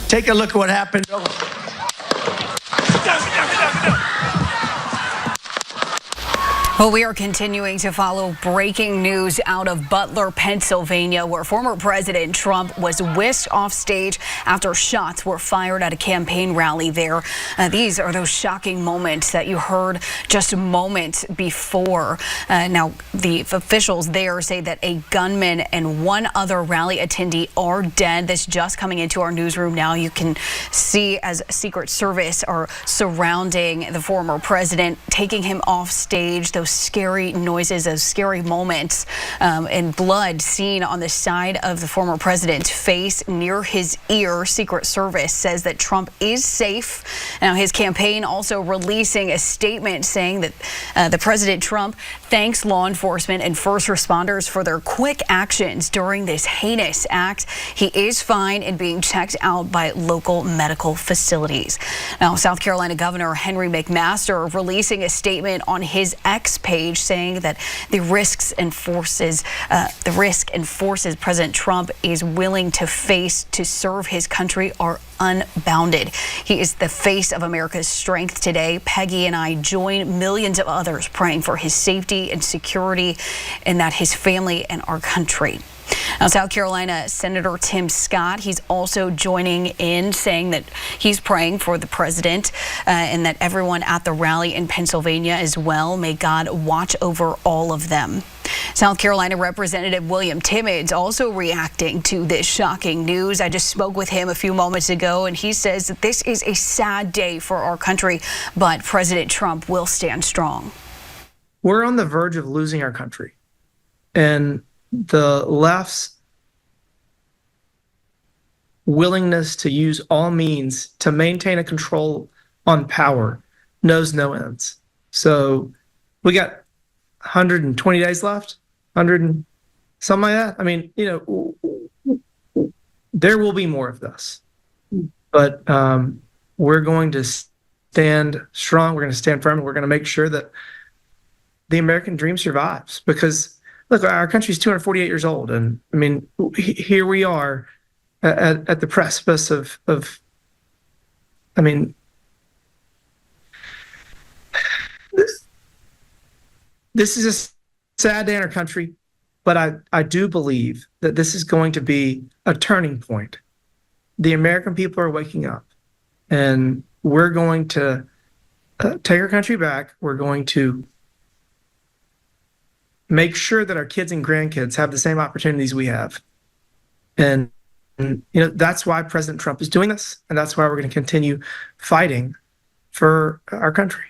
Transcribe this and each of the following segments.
Take a look at what happened. Well, we are continuing to follow breaking news out of Butler, Pennsylvania, where former President Trump was whisked off stage after shots were fired at a campaign rally there. These are those shocking moments that you heard just moments before. Now, the officials there say that a gunman and one other rally attendee are dead. This just coming into our newsroom now. You can see as Secret Service are surrounding the former president, taking him off stage. Those scary noises, those scary moments, and blood seen on the side of the former president's face near his ear. Secret Service says that Trump is safe. Now, his campaign also releasing a statement saying that the President Trump thanks law enforcement and first responders for their quick actions during this heinous act. He is fine and being checked out by local medical facilities. Now, South Carolina Governor Henry McMaster releasing a statement on his X page saying that the risk and forces President Trump is willing to face to serve his country are unbounded. He is the face of America's strength today. Peggy and I join millions of others praying for his safety and security and that his family and our country. Now, South Carolina Senator Tim Scott, he's also joining in saying that he's praying for the president and that everyone at the rally in Pennsylvania as well. May God watch over all of them. South Carolina Representative William Timmons also reacting to this shocking news. I just spoke with him a few moments ago, and he says that this is a sad day for our country, but President Trump will stand strong. We're on the verge of losing our country, and the left's willingness to use all means to maintain a control on power knows no ends. So we got 120 days left, 100 and something like that. I mean, you know, there will be more of this, but we're going to stand strong. We're going to stand firm. We're going to make sure that the American dream survives, because look, our country's 248 years old, and I mean, here we are at the precipice of I mean, this is a sad day in our country, but I do believe that this is going to be a turning point. The American people are waking up, and we're going to take our country back. We're going to make sure that our kids and grandkids have the same opportunities we have. And you know, that's why President Trump is doing this, and that's why we're going to continue fighting for our country.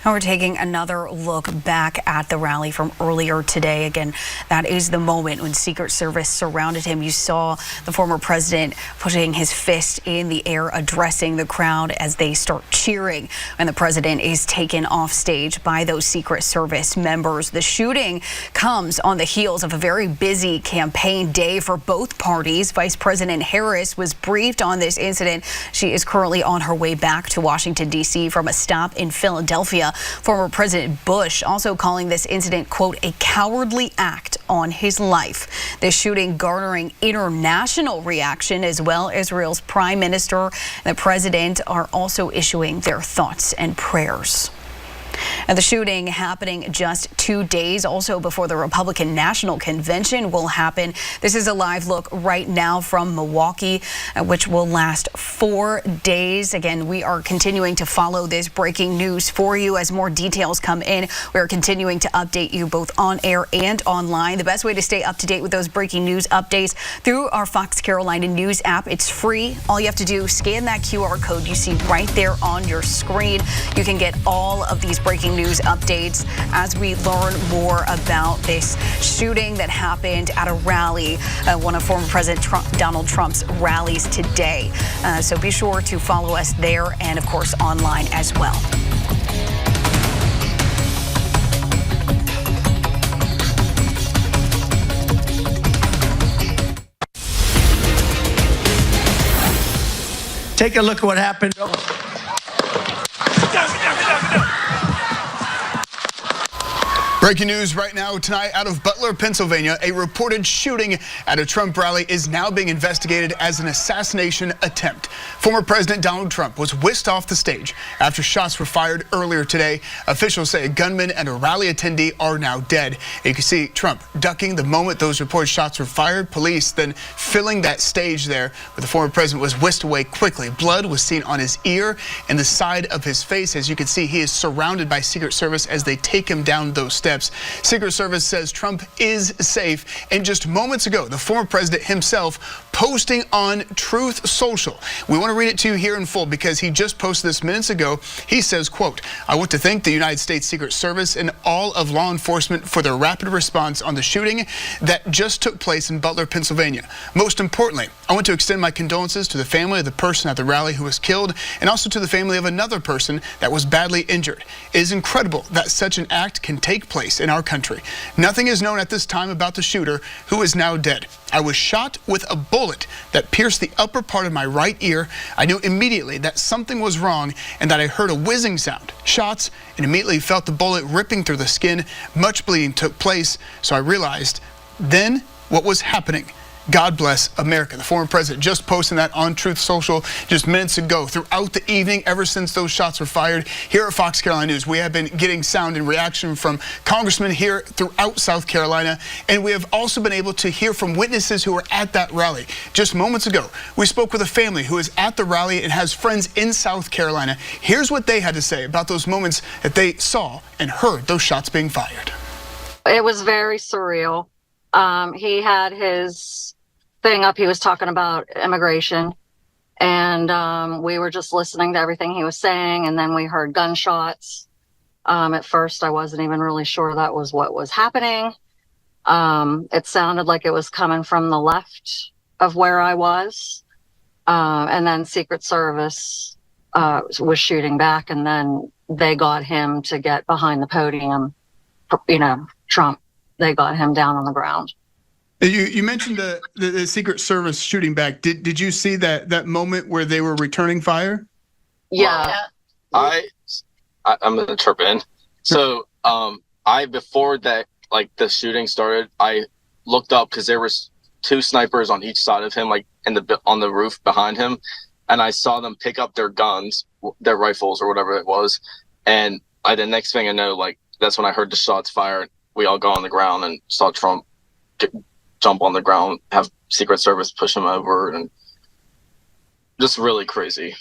Now we're taking another look back at the rally from earlier today. Again, that is the moment when Secret Service surrounded him. You saw the former president putting his fist in the air, addressing the crowd as they start cheering, and the president is taken off stage by those Secret Service members. The shooting comes on the heels of a very busy campaign day for both parties. Vice President Harris was briefed on this incident. She is currently on her way back to Washington, D.C. from a stop in Philadelphia. Former President Bush also calling this incident, quote, a cowardly act on his life. This shooting garnering international reaction as well. Israel's prime minister and the president are also issuing their thoughts and prayers. And the shooting happening just 2 days also before the Republican National Convention will happen. This is a live look right now from Milwaukee, which will last 4 days. Again, we are continuing to follow this breaking news for you as more details come in. We are continuing to update you both on air and online. The best way to stay up to date with those breaking news updates through our Fox Carolina News app. It's free. All you have to do, scan that QR code you see right there on your screen. You can get all of these breaking news updates as we learn more about this shooting that happened at a rally, one of former President Donald Trump's rallies today. So be sure to follow us there and, of course, online as well. Take a look at what happened. Breaking news right now tonight out of Butler, Pennsylvania. A reported shooting at a Trump rally is now being investigated as an assassination attempt. Former President Donald Trump was whisked off the stage after shots were fired earlier today. Officials say a gunman and a rally attendee are now dead. You can see Trump ducking the moment those reported shots were fired. Police then filling that stage there where the former president was whisked away quickly. Blood was seen on his ear and the side of his face. As you can see, he is surrounded by Secret Service as they take him down those steps. Secret Service says Trump is safe. And just moments ago, the former president himself posting on Truth Social. We want to read it to you here in full because he just posted this minutes ago. He says, quote, "I want to thank the United States Secret Service and all of law enforcement for their rapid response on the shooting that just took place in Butler, Pennsylvania. Most importantly, I want to extend my condolences to the family of the person at the rally who was killed and also to the family of another person that was badly injured. It is incredible that such an act can take place in our country. Nothing is known at this time about the shooter, who is now dead. I was shot with a bullet that pierced the upper part of my right ear. I knew immediately that something was wrong and that I heard a whizzing sound, shots, and immediately felt the bullet ripping through the skin. Much bleeding took place, so I realized then what was happening. God bless America." The former president just posting that on Truth Social just minutes ago. Throughout the evening, ever since those shots were fired, here at Fox Carolina News, we have been getting sound and reaction from congressmen here throughout South Carolina, and we have also been able to hear from witnesses who were at that rally. Just moments ago, we spoke with a family who is at the rally and has friends in South Carolina. Here's what they had to say about those moments that they saw and heard those shots being fired. It was very surreal. He had his thing up. He was talking about immigration, and we were just listening to everything he was saying, and then we heard gunshots. At first, I wasn't even really sure that was what was happening. It sounded like it was coming from the left of where I was, and then Secret Service was shooting back, and then they got him to get behind the podium. Trump, they got him down on the ground. You mentioned the Secret Service shooting back. Did you see that moment where they were returning fire? Yeah. I'm gonna chirp in. So before that, like the shooting started, I looked up because there was two snipers on each side of him, like on the roof behind him, and I saw them pick up their guns, their rifles or whatever it was, and the next thing I know, like that's when I heard the shots fired. We all got on the ground and saw Trump jump on the ground, have Secret Service push him over, and just really crazy.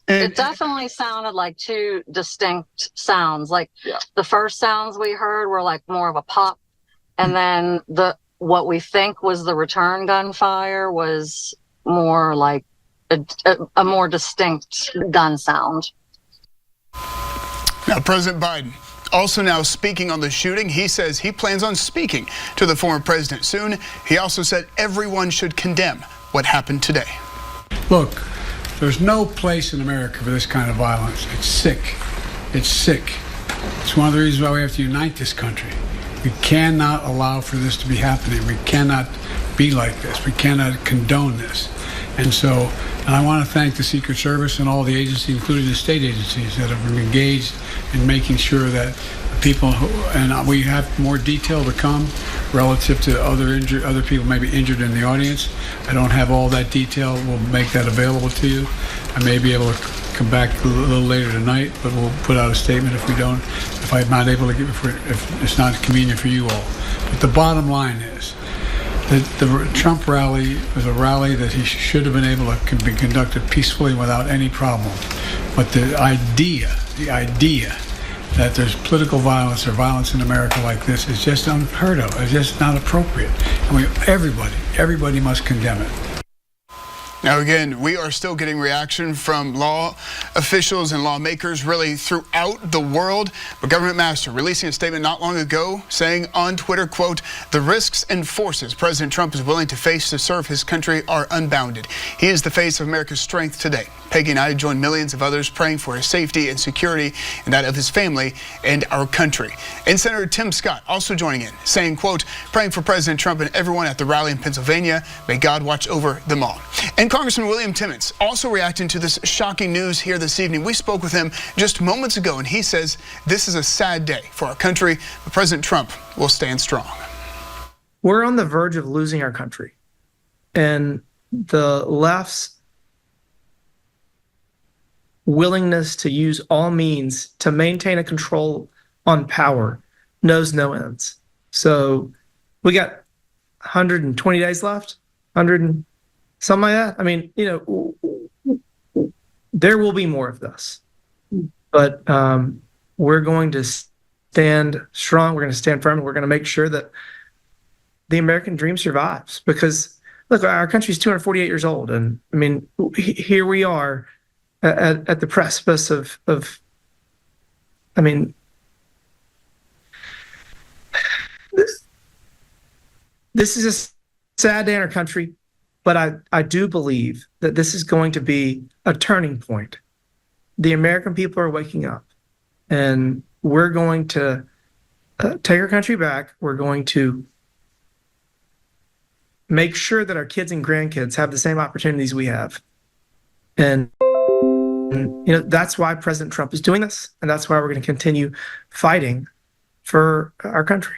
It definitely sounded like two distinct sounds. Like the first sounds we heard were like more of a pop, and then what we think was the return gunfire was more like a more distinct gun sound. Now, President Biden also now speaking on the shooting. He says he plans on speaking to the former president soon. He also said everyone should condemn what happened today. Look, there's no place in America for this kind of violence. It's sick. It's sick. It's one of the reasons why we have to unite this country. We cannot allow for this to be happening. We cannot be like this. We cannot condone this. And I want to thank the Secret Service and all the agencies, including the state agencies, that have been engaged in making sure that people and we have more detail to come relative to other people maybe injured in the audience. I don't have all that detail. We'll make that available to you. I may be able to come back a little later tonight, but we'll put out a statement if I'm not able to if it's not convenient for you all. But the bottom line is the Trump rally was a rally that he should have been able to be conducted peacefully without any problem. But the idea that there's political violence or violence in America like this is just unheard of. It's just not appropriate. And everybody must condemn it. Now again, we are still getting reaction from law officials and lawmakers really throughout the world. But Government Master releasing a statement not long ago saying on Twitter, quote, "The risks and forces President Trump is willing to face to serve his country are unbounded. He is the face of America's strength today. Peggy and I join millions of others praying for his safety and security and that of his family and our country." And Senator Tim Scott also joining in, saying, quote, "Praying for President Trump and everyone at the rally in Pennsylvania. May God watch over them all." And Congressman William Timmons also reacting to this shocking news here this evening. We spoke with him just moments ago, and he says this is a sad day for our country, but President Trump will stand strong. We're on the verge of losing our country, and the left's willingness to use all means to maintain a control on power knows no ends. So we got 120 days left, 100 and something like that. I mean, there will be more of this, but we're going to stand strong. We're going to stand firm. And we're going to make sure that the American dream survives, because look, our country's 248 years old. And I mean, here we are at the precipice of I mean, this is a sad day in our country, but I do believe that this is going to be a turning point. The American people are waking up, and we're going to take our country back. We're going to make sure that our kids and grandkids have the same opportunities we have. And that's why President Trump is doing this, and that's why we're going to continue fighting for our country.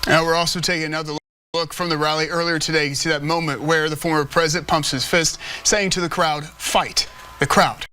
Now we're also taking another look from the rally earlier today. You see that moment where the former president pumps his fist, saying to the crowd, "Fight." The crowd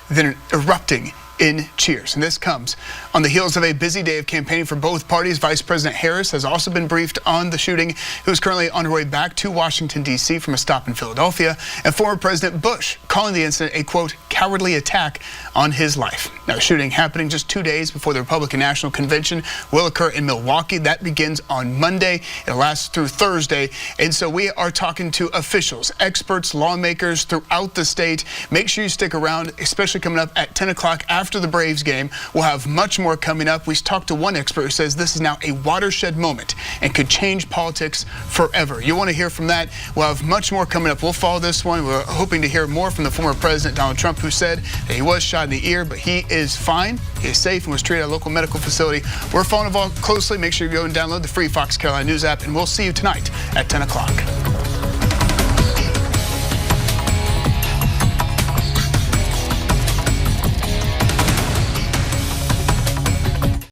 then erupting in cheers. And this comes on the heels of a busy day of campaigning for both parties. Vice President Harris has also been briefed on the shooting, who's currently on her way back to Washington, D.C. from a stop in Philadelphia, and former President Bush calling the incident a, quote, cowardly attack on his life. Now, shooting happening just 2 days before the Republican National Convention will occur in Milwaukee. That begins on Monday. It'll last through Thursday. And so we are talking to officials, experts, lawmakers throughout the state. Make sure you stick around, especially coming up at 10 o'clock after the Braves game. We'll have much more coming up. We talked to one expert who says this is now a watershed moment and could change politics forever. You want to hear from that? We'll have much more coming up. We'll follow this one. We're hoping to hear more from the former President Donald Trump, who said that he was shot in the ear, but he is fine. He is safe and was treated at a local medical facility. We're following it all closely. Make sure you go and download the free Fox Carolina News app, and we'll see you tonight at 10 o'clock.